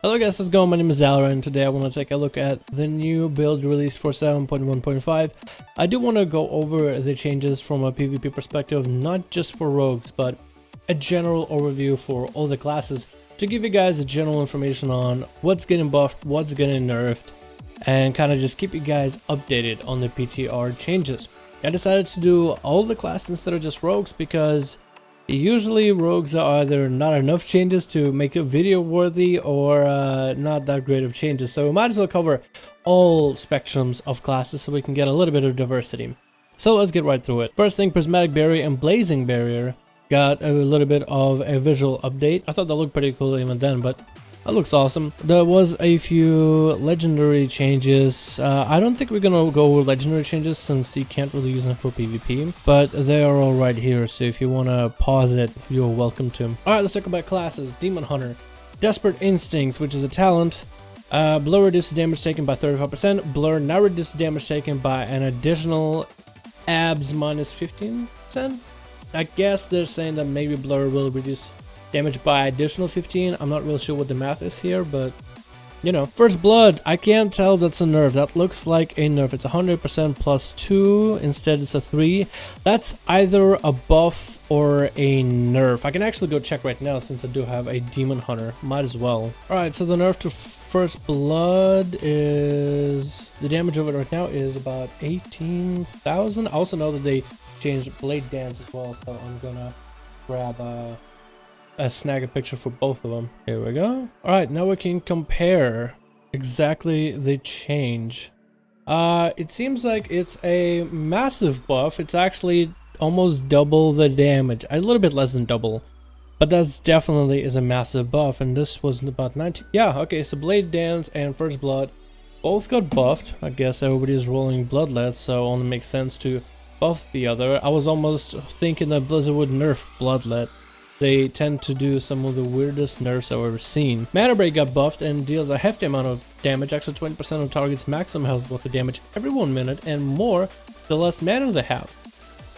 Hello guys, how's it going? My name is Alra, and today I want to take a look at the new build released for 7.1.5. I do want to go over the changes from a PvP perspective, not just for rogues, but a general overview for all the classes to give you guys a general information on what's getting buffed, what's getting nerfed, and kind of just keep you guys updated on the PTR changes. I decided to do all the classes instead of just rogues because usually rogues are either not enough changes to make it video worthy or not that great of changes, so we might as well cover all spectrums of classes so we can get a little bit of diversity. So let's get right through it. First thing, Prismatic Barrier and Blazing Barrier got a little bit of a visual update. I thought that looked pretty cool even then, but that looks awesome. There was a few legendary changes. I don't think we're gonna go over legendary changes since you can't really use them for PvP, but they are all right here, so if you want to pause it, you're welcome to. Alright, let's talk about classes. Demon Hunter. Desperate Instincts, which is a talent. Blur reduces damage taken by 35%. Blur now reduces damage taken by an additional abs minus 15%. I guess they're saying that maybe Blur will reduce damage by additional 15. I'm not really sure what the math is here, but you know. First Blood, I can't tell that's a nerf. That looks like a nerf. It's 100% plus 2. Instead it's a 3. That's either a buff or a nerf. I can actually go check right now since I do have a Demon Hunter. Might as well. Alright, so the nerf to First Blood is... the damage of it right now is about 18,000. I also know that they changed Blade Dance as well, so I'm gonna grab snag a picture for both of them. Here we go. Alright, now we can compare exactly the change. It seems like it's a massive buff. It's actually almost double the damage. A little bit less than double. But that's definitely is a massive buff. And this was about 19. Yeah, okay, so Blade Dance and First Blood both got buffed. I guess everybody's rolling Bloodlet, so it only makes sense to buff the other. I was almost thinking that Blizzard would nerf Bloodlet. They tend to do some of the weirdest nerfs I've ever seen. Mana Break got buffed and deals a hefty amount of damage, actually 20% of target's maximum health worth of damage every 1 minute and more the less mana they have.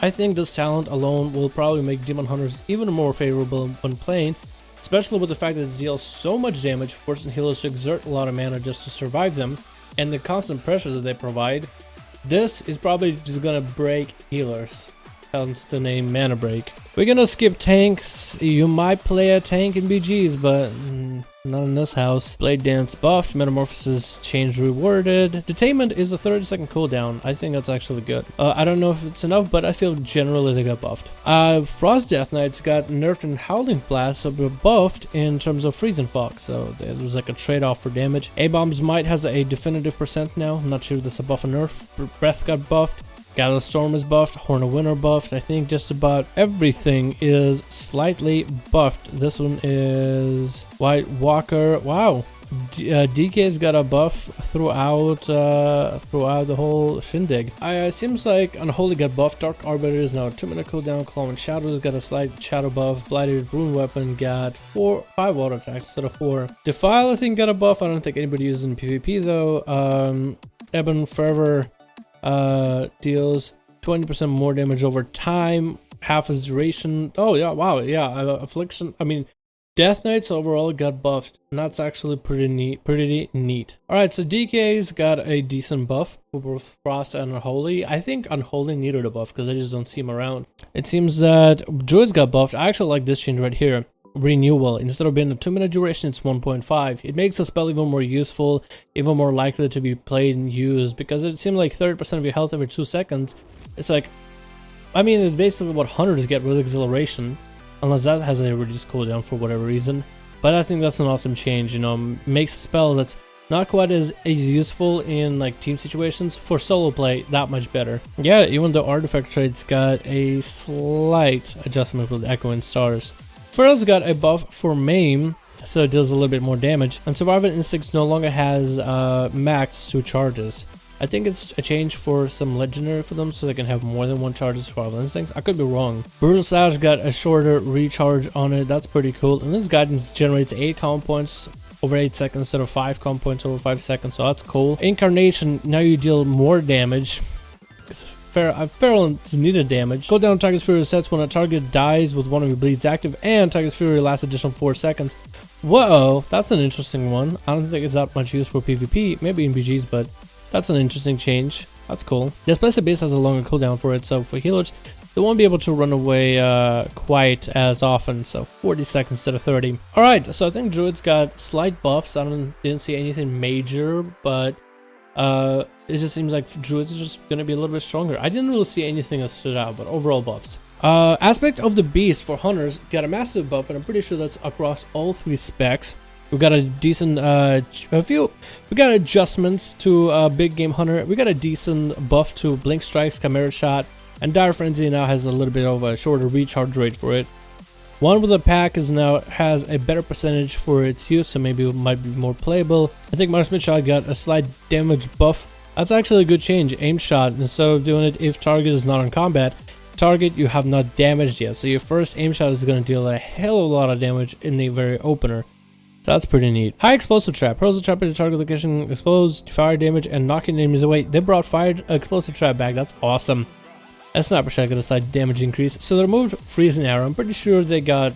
I think this talent alone will probably make Demon Hunters even more favorable when playing, especially with the fact that it deals so much damage, forcing healers to exert a lot of mana just to survive them, and the constant pressure that they provide. This is probably just gonna break healers. Hence the name Mana Break. We're gonna skip tanks. You might play a tank in BGs, but not in this house. Blade Dance buffed, Metamorphosis change rewarded. Detainment is a 30-second cooldown. I think that's actually good. I don't know if it's enough, but I feel generally they got buffed. Frost Death Knights got nerfed and Howling Blast, but buffed in terms of Freeze and Fog, so there was like a trade-off for damage. A-Bombs Might has a definitive percent now. I'm not sure if that's a buff or nerf. Breath got buffed. Gallows Storm is buffed, Horn of Winter buffed. I think just about everything is slightly buffed. This one is White Walker. Wow, DK's got a buff throughout the whole shindig. Seems like Unholy got buffed. Dark Arbiter is now a 2-minute cooldown. Claw and Shadows got a slight shadow buff. Blighted Rune Weapon got 5 auto attacks instead of 4. Defile I think got a buff. I don't think anybody uses in PvP though. Ebon Forever deals 20% more damage over time, half its duration. Oh yeah, wow, yeah. Affliction, I mean Death Knights overall got buffed, and that's actually pretty neat. Alright, so DK's got a decent buff for both Frost and Unholy. I think Unholy needed a buff because I just don't see him around. It seems that Druids got buffed. I actually like this change right here. Renewal. Instead of being a 2-minute duration, it's 1.5. It makes the spell even more useful, even more likely to be played and used, because it seems like 30% of your health every 2 seconds. It's like, I mean, it's basically what hunters get with Exhilaration, unless that has a reduced cooldown for whatever reason. But I think that's an awesome change, you know, makes a spell that's not quite as useful in like team situations, for solo play that much better. Yeah, even the artifact traits got a slight adjustment with Echoing Stars. Feral's got a buff for Maim, so it deals a little bit more damage, and Survival Instincts no longer has max 2 charges. I think it's a change for some legendary for them, so they can have more than 1 charge of Survival Instincts. I could be wrong. Brutal Slash got a shorter recharge on it. That's pretty cool. And this guidance generates 8 common points over 8 seconds instead of 5 common points over 5 seconds, so that's cool. Incarnation, now you deal more damage. Feral is needed damage. Cooldown Target's Fury resets when a target dies with one of your bleeds active, and Target's Fury lasts additional 4 seconds. Whoa, that's an interesting one. I don't think it's that much used for PvP, maybe in BGs, but that's an interesting change. That's cool. The Displacer base has a longer cooldown for it, so for healers, they won't be able to run away quite as often, so 40 seconds instead of 30. Alright, so I think Druid's got slight buffs. I didn't see anything major, but it just seems like Druids are just going to be a little bit stronger. I didn't really see anything that stood out, but overall buffs. Aspect of the beast for hunters got a massive buff, and I'm pretty sure that's across all 3 specs. We got a decent, we got adjustments to Big Game Hunter. We got a decent buff to Blink Strikes, Chimera Shot, and Dire Frenzy now has a little bit of a shorter recharge rate for it. One with a pack has a better percentage for its use, so maybe it might be more playable. I think Marksman Shot got a slight damage buff. That's actually a good change. Aim Shot, instead of doing it if target is not in combat, target you have not damaged yet. So your first aim shot is going to deal a hell of a lot of damage in the very opener. So that's pretty neat. High explosive trap. Hurls the trap into target location, explodes, fire damage, and knocking enemies away. They brought fired explosive trap back. That's awesome. A sniper shot got a slight damage increase. So they removed freezing arrow. I'm pretty sure they're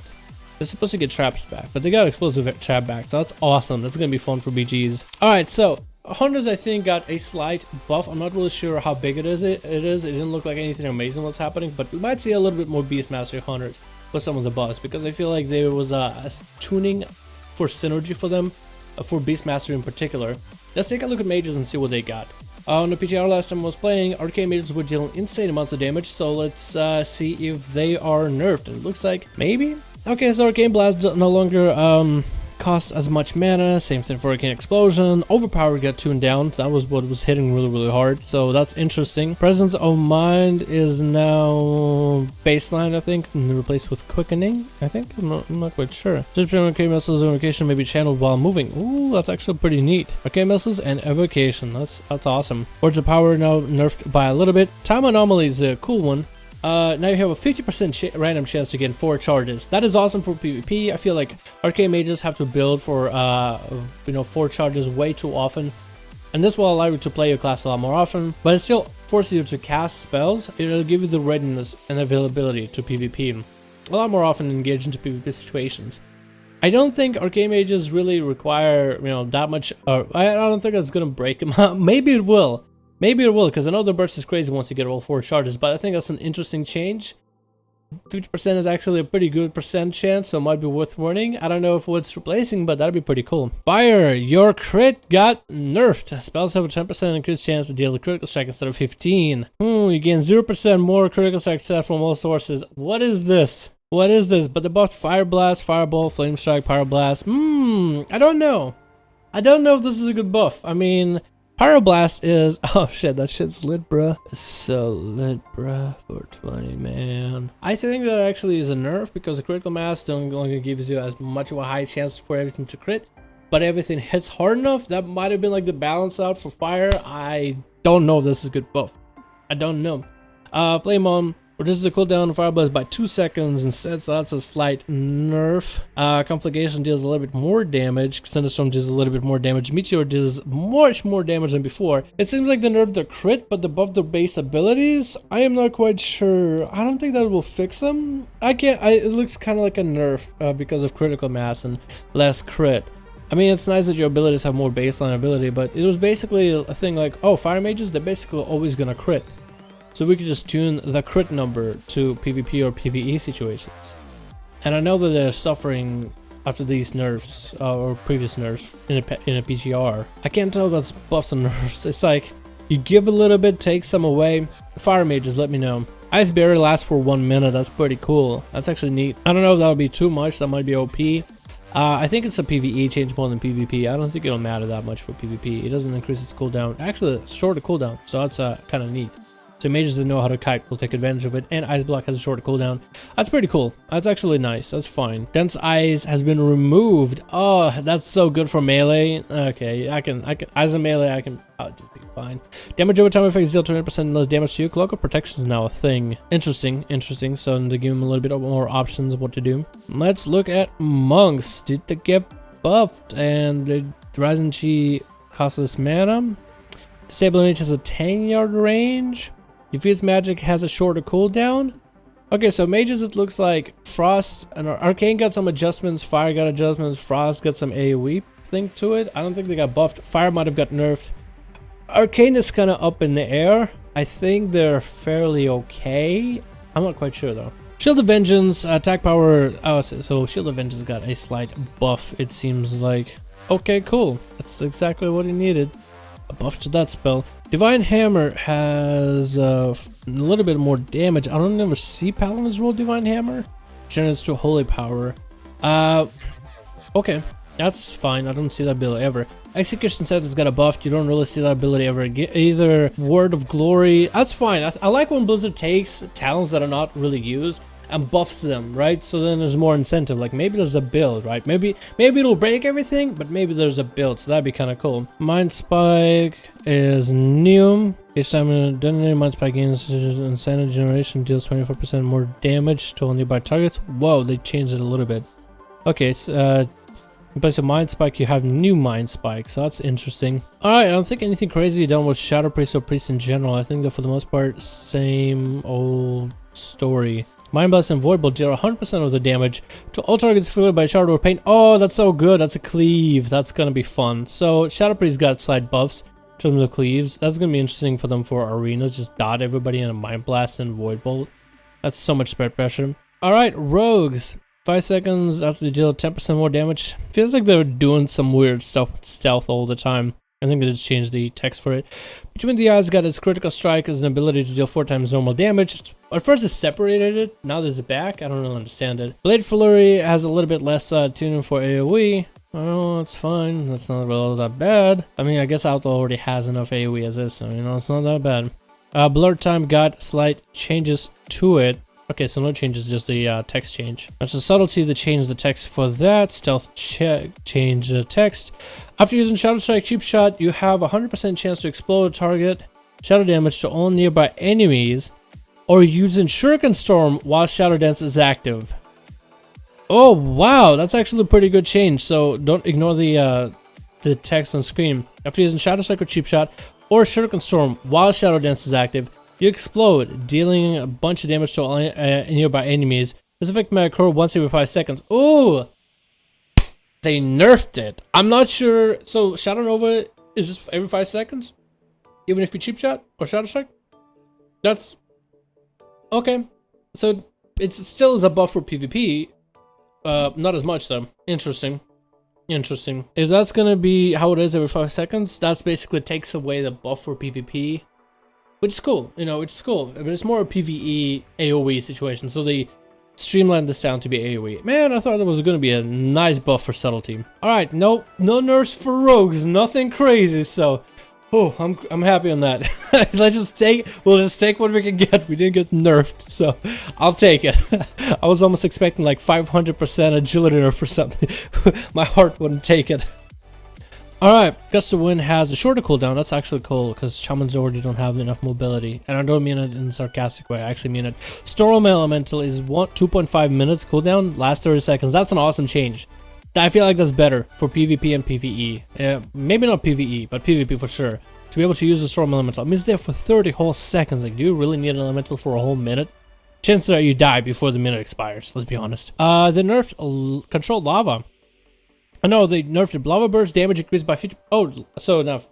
supposed to get traps back, but they got explosive trap back. So that's awesome. That's gonna be fun for BGs. All right, so hunters I think got a slight buff. I'm not really sure how big it is. It didn't look like anything amazing was happening, but we might see a little bit more Beastmaster hunters with some of the buffs, because I feel like there was a tuning for synergy for them, for Beastmaster in particular. Let's take a look at mages and see what they got. On the PTR last time I was playing, arcane mages were dealing insane amounts of damage, so let's see if they are nerfed. It looks like maybe. Okay, so arcane blast no longer costs as much mana. Same thing for arcane explosion. Overpower got tuned down. That was what was hitting really hard, so that's interesting. Presence of mind is now baseline, I think, and replaced with quickening. I think I'm not quite sure. Just arcane missiles and evocation may be channeled while moving. Ooh, that's actually pretty neat. Arcane missiles and evocation. That's awesome. Words of power now nerfed by a little bit. Time anomaly is a cool one. Now you have a 50% random chance to get 4 charges. That is awesome for PvP. I feel like arcane mages have to build for 4 charges way too often, and this will allow you to play your class a lot more often, but it still forces you to cast spells. It'll give you the readiness and availability to PvP a lot more often, engage into PvP situations. I don't think arcane mages really require that much. I don't think that's gonna break them up. Maybe it will. Maybe it will, because I know the burst is crazy once you get all 4 charges, but I think that's an interesting change. 50% is actually a pretty good percent chance, so it might be worth warning. I don't know if what's replacing, but that'd be pretty cool. Fire, your crit got nerfed. Spells have a 10% increased chance to deal a critical strike instead of 15. You gain 0% more critical strike from all sources. What is this? What is this? But they buffed Fire Blast, Fireball, Flame Strike, Pyroblast. I don't know. I don't know if this is a good buff. I mean, Pyroblast is, oh shit, that shit's lit, bruh. So lit, bruh, 420, man. I think that actually is a nerf, because the critical mass don't only gives you as much of a high chance for everything to crit, but everything hits hard enough. That might have been like the balance out for fire. I don't know if this is a good buff. I don't know. Flame on. Reduces the cooldown of Fire Blast by 2 seconds instead, so that's a slight nerf. Conflagration deals a little bit more damage. Thunderstorm deals a little bit more damage. Meteor deals much more damage than before. It seems like they nerfed the crit, but they buffed the base abilities. I am not quite sure. I don't think that will fix them. It looks kind of like a nerf because of critical mass and less crit. I mean, it's nice that your abilities have more baseline ability, but it was basically a thing like, oh, fire mages, they're basically always gonna crit. So we could just tune the crit number to PvP or PvE situations. And I know that they're suffering after these nerfs, or previous nerfs in a PTR. I can't tell if that's buffs and nerfs. It's like, you give a little bit, take some away. Fire mages, let me know. Ice Barrier lasts for 1 minute. That's pretty cool. That's actually neat. I don't know if that'll be too much. That might be OP. I think it's a PvE change more than PvP. I don't think it'll matter that much for PvP. It doesn't increase its cooldown. Actually, it's shorter cooldown, so that's kind of neat. So mages that know how to kite will take advantage of it, and Ice Block has a shorter cooldown. That's pretty cool. That's actually nice. That's fine. Dense Eyes has been removed. Oh, that's so good for melee. Okay, I can as a melee, I'll just be fine. Damage over time effects deal 20% less damage to you. Cloak of Protection is now a thing. Interesting. So they give him a little bit more options of what to do. Let's look at monks. Did they get buffed? And the Rising Chi costless mana. Disable Image has a 10-yard range. Diffuse Magic has a shorter cooldown. Okay, so mages, it looks like Frost and Arcane got some adjustments, Fire got adjustments, Frost got some AoE thing to it. I don't think they got buffed. Fire might have got nerfed. Arcane is kind of up in the air. I think they're fairly okay. I'm not quite sure though. Shield of Vengeance, attack power. Oh, so Shield of Vengeance got a slight buff, it seems like. Okay, cool. That's exactly what he needed. A buff to that spell. Divine Hammer has a little bit more damage. I don't ever see Paladins roll Divine Hammer. Generates to Holy Power. Okay, that's fine. I don't see that ability ever. Execution Sentence got a buff. You don't really see that ability ever either. Word of Glory. That's fine. I like when Blizzard takes talents that are not really used and buffs them, right? So then there's more incentive. Like maybe there's a build, right? Maybe it'll break everything, but maybe there's a build, so that'd be kind of cool. Mind Spike is new. Each time a detonated Mind Spike gains insanity generation, deals 24% more damage to all nearby targets. Whoa, they changed it a little bit. Okay, it's in place of Mind Spike, you have new Mind Spike, so that's interesting. Alright, I don't think anything crazy done with Shadow Priest or Priest in general. I think that for the most part, same old story. Mind Blast and Void will deal 100% of the damage to all targets afflicted by Shadow or Pain. Oh, that's so good. That's a cleave. That's gonna be fun. So Shadow Priest got slight buffs in terms of cleaves. That's gonna be interesting for them for arenas. Just dot everybody in a Mind Blast and Void Bolt. That's so much spread pressure. Alright, Rogues. 5 seconds after they deal 10% more damage. Feels like they're doing some weird stuff with stealth all the time. I think they just changed the text for it. Between the Eyes got its critical strike as an ability to deal 4 times normal damage. At first it separated it, now there's a back. I don't really understand it. Blade Flurry has a little bit less tuning for AoE. Oh, it's fine. That's not really that bad. I mean, I guess Outlaw already has enough AoE as is, so you know, it's not that bad. Blur Time got slight changes to it. Okay, so no changes, just the text change. That's a subtlety that changed the text for that. Stealth change the text. After using Shadow Strike Cheap Shot, you have a 100% chance to explode a target, shadow damage to all nearby enemies, or using Shuriken Storm while Shadow Dance is active. Oh wow, that's actually a pretty good change. So don't ignore the text on screen. After using Shadow Strike or Cheap Shot or Shuriken Storm while Shadow Dance is active, you explode, dealing a bunch of damage to all nearby enemies. This effect may occur once every 5 seconds. Ooh! They nerfed it. I'm not sure. So, Shadow Nova is just every 5 seconds? Even if you cheap shot or Shadow Strike? That's... okay. So, it still is a buff for PvP. Not as much, though. Interesting. Interesting. If that's gonna be how it is every 5 seconds, that's basically takes away the buff for PvP. Which is cool, you know, it's cool, but it's more a PvE AoE situation, so they streamlined this down to be AoE. Man, I thought it was going to be a nice buff for subtlety. Alright, no nerfs for rogues, nothing crazy, so... oh, I'm happy on that. we'll just take what we can get. We didn't get nerfed, so I'll take it. I was almost expecting like 500% agility nerf or something. My heart wouldn't take it. Alright, Gust of Wind has a shorter cooldown. That's actually cool because Shamans already don't have enough mobility. And I don't mean it in a sarcastic way, I actually mean it. Storm Elemental is 2.5 minutes cooldown, last 30 seconds. That's an awesome change. I feel like that's better for PvP and PvE. Maybe not PvE, but PvP for sure. To be able to use the Storm Elemental. It means there for 30 whole seconds. Like, do you really need an Elemental for a whole minute? Chances are you die before the minute expires, let's be honest. They nerfed Controlled Lava. No, they nerfed it. Lava Burst damage increased by 50. Oh, so now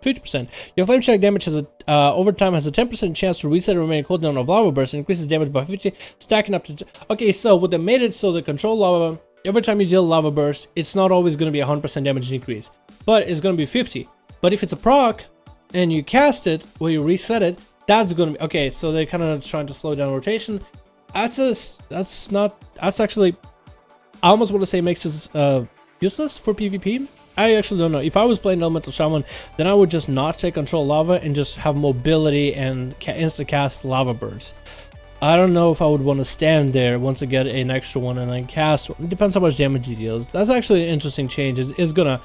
50%. Your Flame Strike damage has over time has a 10% chance to reset the remaining cooldown of Lava Burst and increases damage by 50, stacking up to... okay, so what they made it so the Controlled Lava, every time you deal Lava Burst, it's not always going to be 100% damage increase, but it's going to be 50. But if it's a proc and you cast it, or you reset it, that's going to be... okay, so they're kind of trying to slow down rotation. That's actually... I almost want to say makes this... useless for PvP. I actually don't know. If I was playing Elemental Shaman, then I would just not take Control Lava and just have mobility and insta-cast Lava Bursts. I don't know if I would want to stand there once I get an extra one and then cast. It depends how much damage he deals. That's actually an interesting change. It's gonna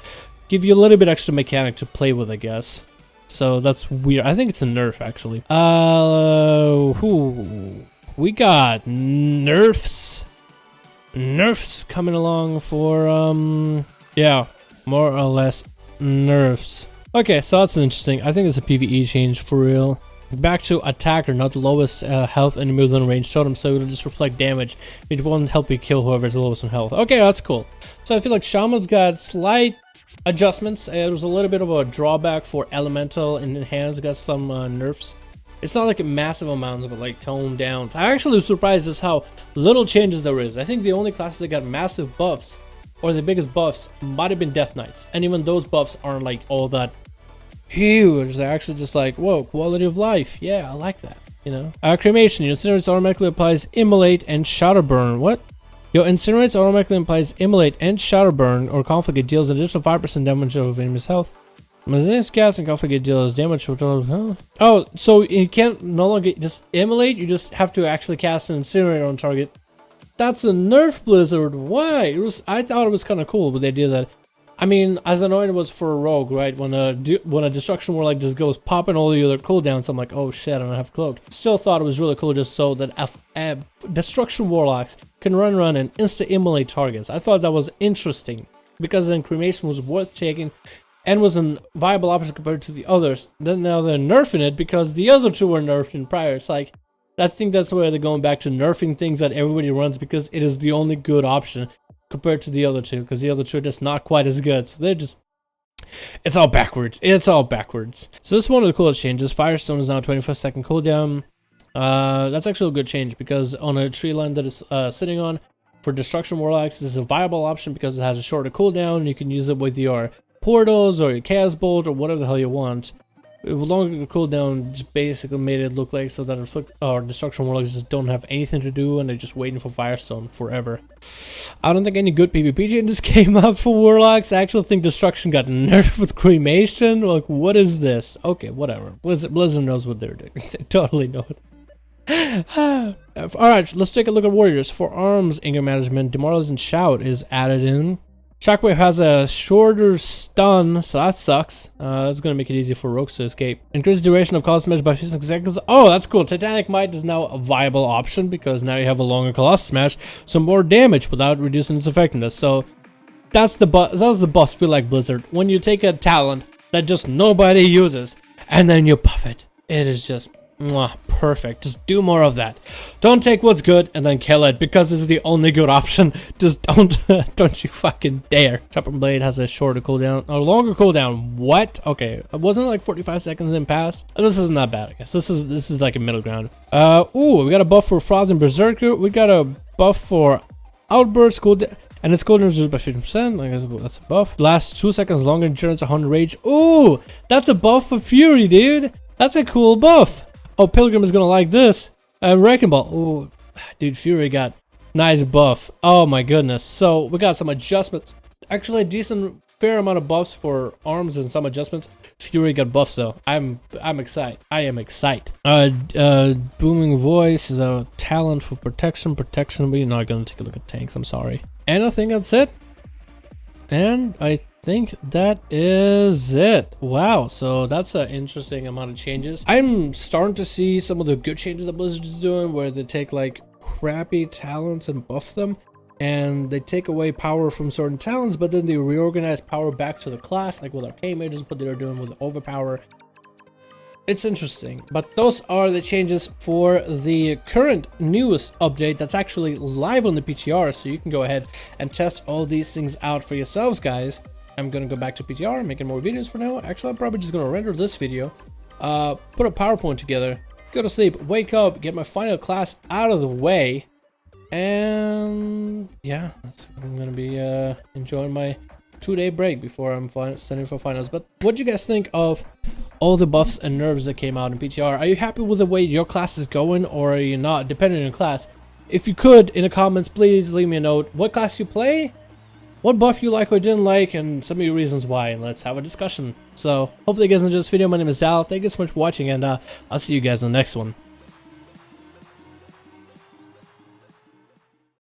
give you a little bit extra mechanic to play with, I guess. So that's weird. I think it's a nerf, actually. We got nerfs. Nerfs coming along for yeah, more or less nerfs. Okay, so that's interesting. I think it's a PvE change for real. back to attacker, not the lowest health enemy within range totem, so it'll just reflect damage. It won't help you kill whoever's the lowest in health. Okay, that's cool. So I feel like Shaman's got slight adjustments. It was a little bit of a drawback for elemental, and Enhanced got some nerfs. It's not like massive amounts, but like toned down. I actually was surprised as how little changes there is. I think the only classes that got massive buffs, or the biggest buffs, might have been Death Knights, and even those buffs aren't like all that huge. They're actually just like, whoa, quality of life. Yeah, I like that, you know. Cremation. Your Incinerates automatically applies Immolate and Shatter Burn. What? Your Incinerates automatically applies Immolate and Shatter Burn or Conflict. It deals an additional 5% damage of enemy's health. This gas and Conflict deals damage for total. Oh, so you can't no longer just Immolate, you just have to actually cast an Incinerator on target. That's a nerf, Blizzard. Why? I thought it was kind of cool, but they did that. I mean, as annoying it was for a rogue, right? When a Destruction Warlock just goes popping all the other cooldowns, I'm like, oh shit, I don't have Cloak. Still thought it was really cool just so that Destruction Warlocks can run around and insta-immolate targets. I thought that was interesting because then Cremation was worth taking and was a viable option compared to the others. Then now they're nerfing it because the other two were nerfed in prior. It's like, I think that's where they're going back to nerfing things that everybody runs because it is the only good option compared to the other two, because the other two are just not quite as good. So they're just, it's all backwards. It's all backwards. So this is one of the coolest changes. Firestone is now 25-second cooldown. That's actually a good change because on a tree line that is sitting on for Destruction Warlocks, this is a viable option because it has a shorter cooldown and you can use it with your portals or your Chaos Bolt or whatever the hell you want. Longer cooldown just basically made it look like so that Destruction Warlocks just don't have anything to do and they're just waiting for Firestone forever. I don't think any good PvP changes came up for Warlocks. I actually think Destruction got nerfed with Cremation. Like, what is this? Okay, whatever. Blizzard knows what they're doing. They totally know it. Alright, let's take a look at Warriors. For arms, anger management, Demoralizing Shout is added in. Shockwave has a shorter stun, so that sucks. That's gonna make it easy for rogues to escape. Increase duration of Colossus Smash by 15 seconds. Oh, that's cool. Titanic Might is now a viable option because now you have a longer Colossus Smash, so more damage without reducing its effectiveness. So that's the buff we like, Blizzard. When you take a talent that just nobody uses and then you buff it, it is just perfect. Just do more of that. Don't take what's good and then kill it because this is the only good option. Just don't you fucking dare. Chopping Blade has a shorter cooldown, a longer cooldown. What? Okay, it wasn't like 45 seconds in past. This isn't that bad, I guess. This is like a middle ground. Ooh, we got a buff for Frost and Berserker. We got a buff for Outburst cooldown. And its cooldown is reduced by 50%. I guess that's a buff. Lasts 2 seconds longer. Endurance 100 rage. Ooh, that's a buff for Fury, dude. That's a cool buff. Oh, Pilgrim is gonna like this. Wrecking Ball. Oh, dude, Fury got nice buff. Oh my goodness. So we got some adjustments. Actually, a decent fair amount of buffs for arms and some adjustments. Fury got buffs though. I'm excited. I am excited. Booming Voice is a talent for protection. We're not gonna take a look at tanks. I'm sorry. And I think that's it. And I think that is it. Wow, so that's an interesting amount of changes. I'm starting to see some of the good changes that Blizzard is doing where they take like crappy talents and buff them, and they take away power from certain talents, but then they reorganize power back to the class, like with Arcane Mages, what they were doing with Overpower. It's interesting, but those are the changes for the current newest update that's actually live on the PTR, so you can go ahead and test all these things out for yourselves, guys. I'm gonna go back to PTR, making more videos for now. Actually, I'm probably just gonna render this video, put a PowerPoint together, go to sleep, wake up, get my final class out of the way, and yeah, I'm gonna be enjoying my 2-day break before I'm studying for finals. But what do you guys think of all the buffs and nerfs that came out in PTR? Are you happy with the way your class is going, or are you not, depending on your class? If you could, in the comments, please leave me a note what class you play, what buff you like or didn't like, and some of your reasons why, and let's have a discussion. So hopefully you guys enjoyed this video. My name is Dal. Thank you so much for watching, and I'll see you guys in the next one.